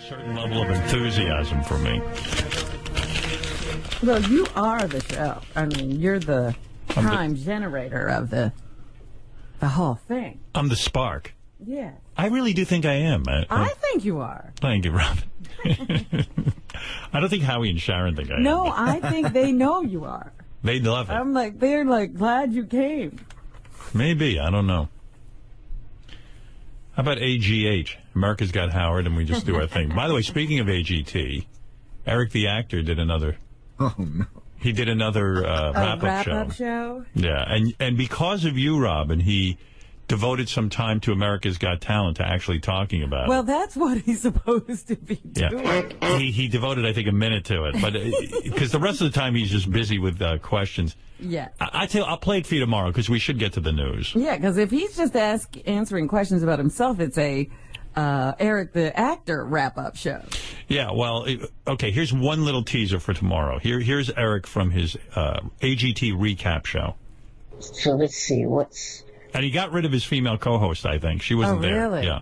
certain level of enthusiasm for me. Well, you are the show. I mean, you're the prime generator of the whole thing. I'm the spark. Yeah. I really do think I am. I think you are. Thank you, Robin. I don't think Howie and Sharon think I am. No, I think they know you are. They love it. They're like, glad you came. Maybe. I don't know. How about AGH? America's Got Howard, and we just do our thing. By the way, speaking of AGT, Eric the actor did another... Oh, no. He did another wrap-up show. Yeah, and because of you, Robin, he devoted some time to America's Got Talent, to actually talking about it. Well, that's what he's supposed to be doing. Yeah. He devoted, I think, a minute to it, but because the rest of the time he's just busy with questions. Yeah. I tell you, I'll play it for you tomorrow, because we should get to the news. Yeah, because if he's just answering questions about himself, it's a Eric the actor wrap-up show. Yeah, well, okay, here's one little teaser for tomorrow. Here's Eric from his AGT recap show. So let's see, And he got rid of his female co-host, I think. She wasn't there. Really? Yeah.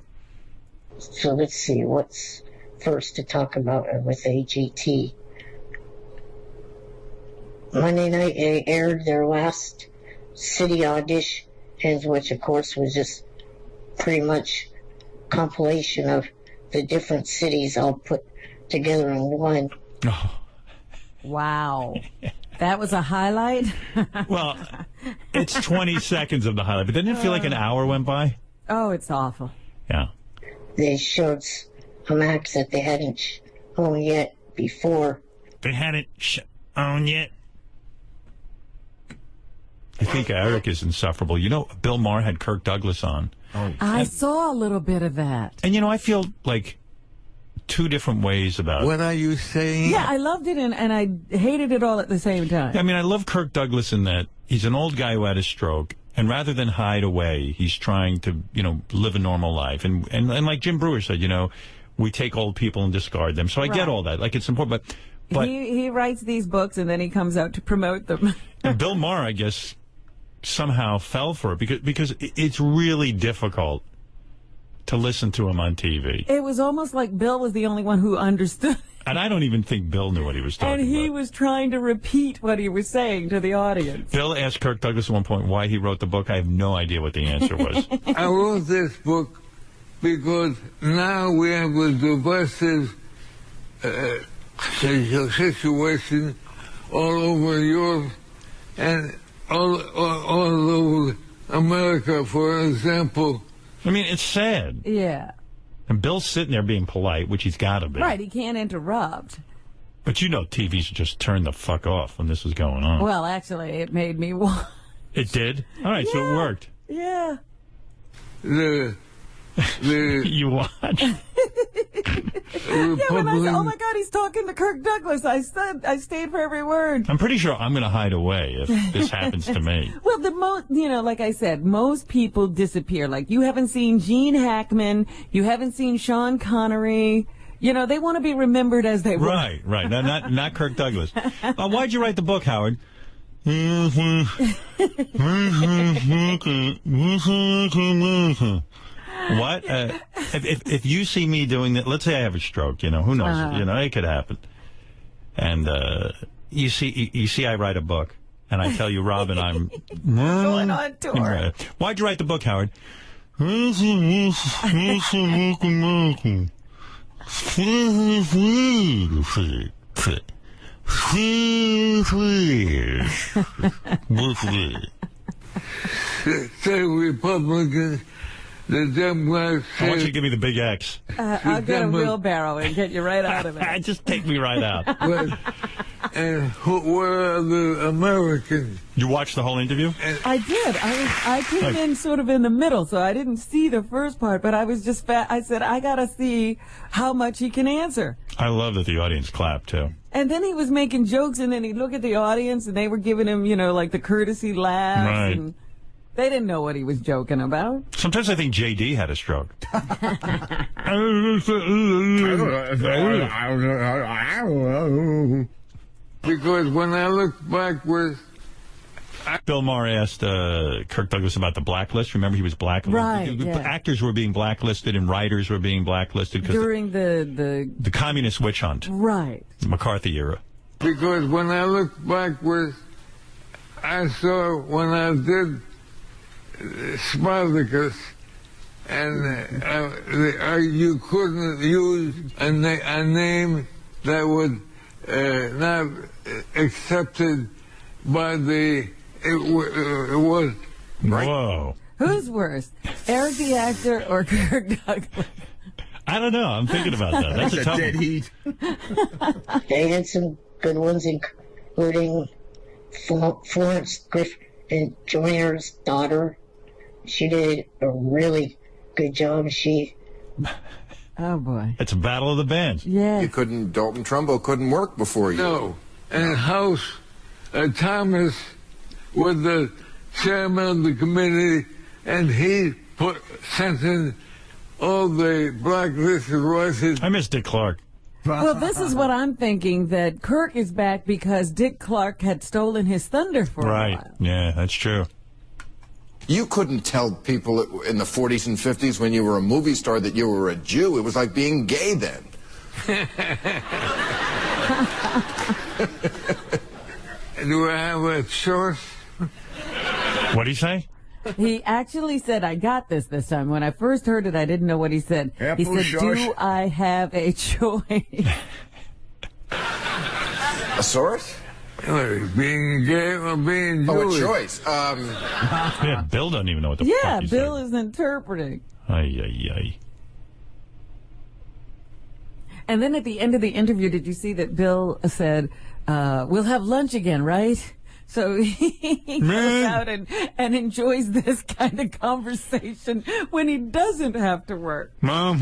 So let's see, what's first to talk about with AGT? Monday night, they aired their last city auditions, which, of course, was just pretty much compilation of the different cities all put together in one. Oh. Wow. That was a highlight? Well, it's 20 seconds of the highlight, but didn't it feel like an hour went by? Oh, it's awful. Yeah. They showed some acts that they hadn't shown yet before. They hadn't shown yet? I think Eric is insufferable. You know, Bill Maher had Kirk Douglas on. Oh. I saw a little bit of that. And, you know, I feel like two different ways about it. What are you saying? Yeah, I loved it and I hated it all at the same time. I mean, I love Kirk Douglas in that he's an old guy who had a stroke, and rather than hide away, he's trying to, you know, live a normal life. And like Jim Brewer said, you know, we take old people and discard them. So I get all that. Like, it's important. But he writes these books and then he comes out to promote them. And Bill Maher, I guess, somehow fell for it because it's really difficult to listen to him on TV. It was almost like Bill was the only one who understood. And I don't even think Bill knew what he was talking about. And he was trying to repeat what he was saying to the audience. Bill asked Kirk Douglas at one point why he wrote the book. I have no idea what the answer was. I wrote this book because now we have a divisive situation all over Europe and all over America, for example. I mean, it's sad. Yeah. And Bill's sitting there being polite, which he's got to be. Right, he can't interrupt. But you know TV's just turned the fuck off when this is going on. Well, actually, it made me want. It did? All right, so it worked. Yeah. You watched? Yeah, when I said, oh my God, he's talking to Kirk Douglas, I stayed for every word. I'm pretty sure I'm going to hide away if this happens to me. Well, like I said, most people disappear. Like, you haven't seen Gene Hackman, you haven't seen Sean Connery. You know, they want to be remembered as they were. Right. Not Kirk Douglas. Why'd you write the book, Howard? What? If you see me doing that, let's say I have a stroke, you know, who knows? You know, it could happen. And you see I write a book, and I tell you, Robin, I'm going on tour. Why'd you write the book, Howard? Say Republicans, the Democrats. I want you to give me the big X. I'll get a wheelbarrow and get you right out of it. Just take me right out. And where are the Americans? You watched the whole interview? I did. I came in sort of in the middle, so I didn't see the first part, but I was just I said, I got to see how much he can answer. I love that the audience clapped, too. And then he was making jokes, and then he'd look at the audience, and they were giving him, you know, like the courtesy laughs. Right. And they didn't know what he was joking about. Sometimes I think J.D. had a stroke. Because when I look backwards Bill Maher asked Kirk Douglas about the blacklist. Remember, he was blacklisted. Right, yeah. Actors were being blacklisted and writers were being blacklisted during the communist witch hunt. Right. The McCarthy era. Because when I look backwards, I saw when I did Spartacus, and you couldn't use a name that would not accepted by the it was right. Whoa. Who's worse, Eric the actor or Kirk Douglas? I don't know. I'm thinking about that. That's a tough dead heat. They had some good ones, including Florence Griffin Joyner's daughter. She did a really good job. Oh boy, it's a battle of the bands. Yeah, Dalton Trumbo couldn't work before you. No, and House Thomas was the chairman of the committee, and he sent in all the blacklisted voices. I miss Dick Clark. Well, this is what I'm thinking, that Kirk is back because Dick Clark had stolen his thunder for a while. Yeah, that's true. You couldn't tell people in the 40s and 50s when you were a movie star that you were a Jew. It was like being gay then. Do I have a choice? What did he say? He actually said, I got this time. When I first heard it, I didn't know what he said. He said, do I have a choice? A source? Being gay or being Jewish? Oh, a choice. Yeah, Bill doesn't even know what the fuck he Bill said. is interpreting. Ay, ay, ay. And then at the end of the interview, did you see that Bill said, we'll have lunch again, right? So he goes out and enjoys this kind of conversation when he doesn't have to work. What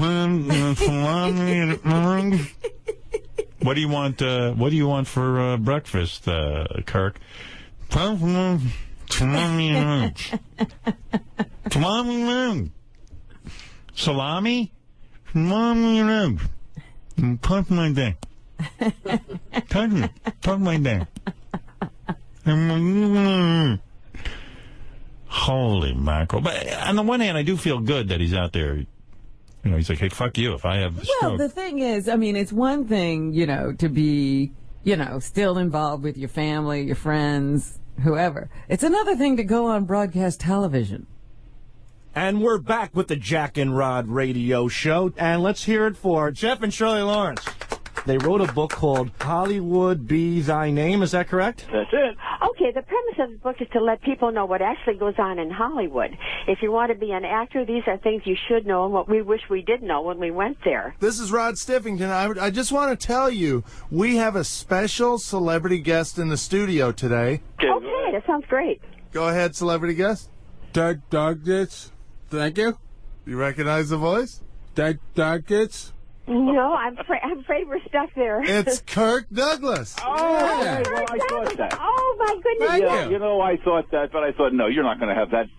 do you want? What do you want for breakfast, Kirk? Salami? Touch my day. Touch my day. Holy mackerel. But on the one hand, I do feel good that he's out there. You know, he's like, hey, fuck you if I have a stroke. Well, the thing is, I mean, it's one thing, to be, still involved with your family, your friends, whoever. It's another thing to go on broadcast television. And we're back with the Jack and Rod radio show. And let's hear it for Jeff and Shirley Lawrence. They wrote a book called Hollywood Be Thy Name. Is that correct? That's it. Okay, the premise of the book is to let people know what actually goes on in Hollywood. If you want to be an actor, these are things you should know and what we wish we did know when we went there. This is Rod Stiffington. I just want to tell you, we have a special celebrity guest in the studio today. Okay, that sounds great. Go ahead, celebrity guest. Doug Doggett. Thank you. You recognize the voice? Doug Doggett. No, I'm afraid we're stuck there. It's Kirk Douglas. Oh, yeah. Well, I thought that. Oh, my goodness. Yeah, I thought that, but I thought, no, you're not going to have that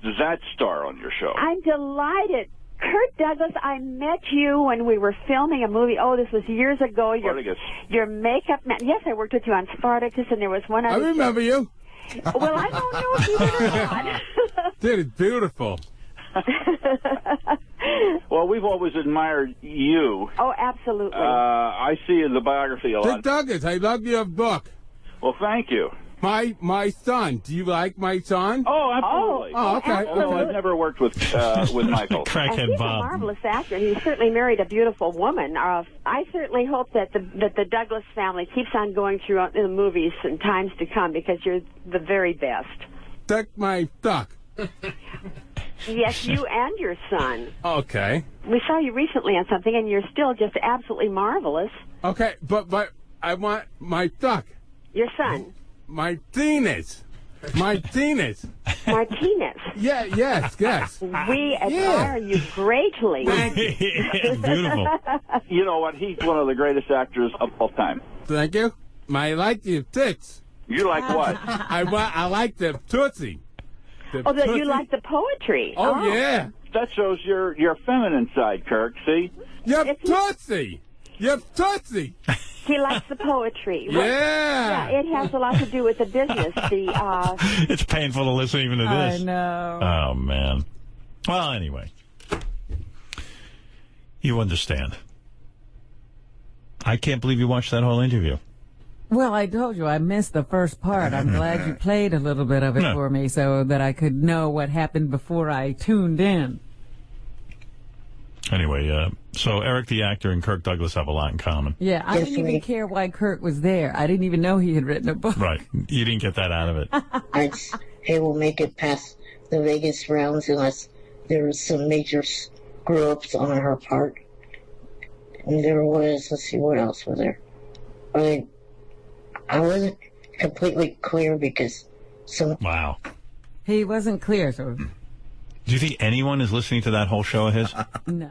star on your show. I'm delighted. Kurt Douglas, I met you when we were filming a movie. Oh, this was years ago. Your makeup man. Yes, I worked with you on Spartacus, and there was one other. I remember you. Well, I don't know if you did or not. Dude, it's beautiful. Well, we've always admired you. Oh, absolutely. I see in the biography a lot. Dick Douglas, I love your book. Well, thank you. My son. Do you like my son? Oh, absolutely. Oh, okay. Although I've never worked with Michael. Crackhead he's Bob. a marvelous actor. He certainly married a beautiful woman. I certainly hope that the Douglas family keeps on going through the movies in times to come because you're the very best. Duck my duck. Yes, you and your son. Okay. We saw you recently on something, and you're still just absolutely marvelous. Okay, but I want my duck. Your son. Martinez. Martinez. Yes. We admire you greatly. Beautiful. You know what? He's one of the greatest actors of all time. Thank you. I like your tits. You like what? I like the tootsie. That you like the poetry. Oh, yeah. That shows your feminine side, Kirk. See? You're tootsie. He likes the poetry. Yeah. Yeah, it has a lot to do with the business. It's painful to listen even to this. I know. Oh, man. Well, anyway. You understand. I can't believe you watched that whole interview. Well, I told you I missed the first part. I'm glad you played a little bit of it for me so that I could know what happened before I tuned in. Anyway, so Eric the actor and Kirk Douglas have a lot in common. Yeah, I didn't even care why Kirk was there. I didn't even know he had written a book. Right. You didn't get that out of it. It will make it past the Vegas rounds unless there was some major screw-ups on her part. And there was, let's see, what else was there? I wasn't completely clear because Wow. He wasn't clear, so... Do you think anyone is listening to that whole show of his? No.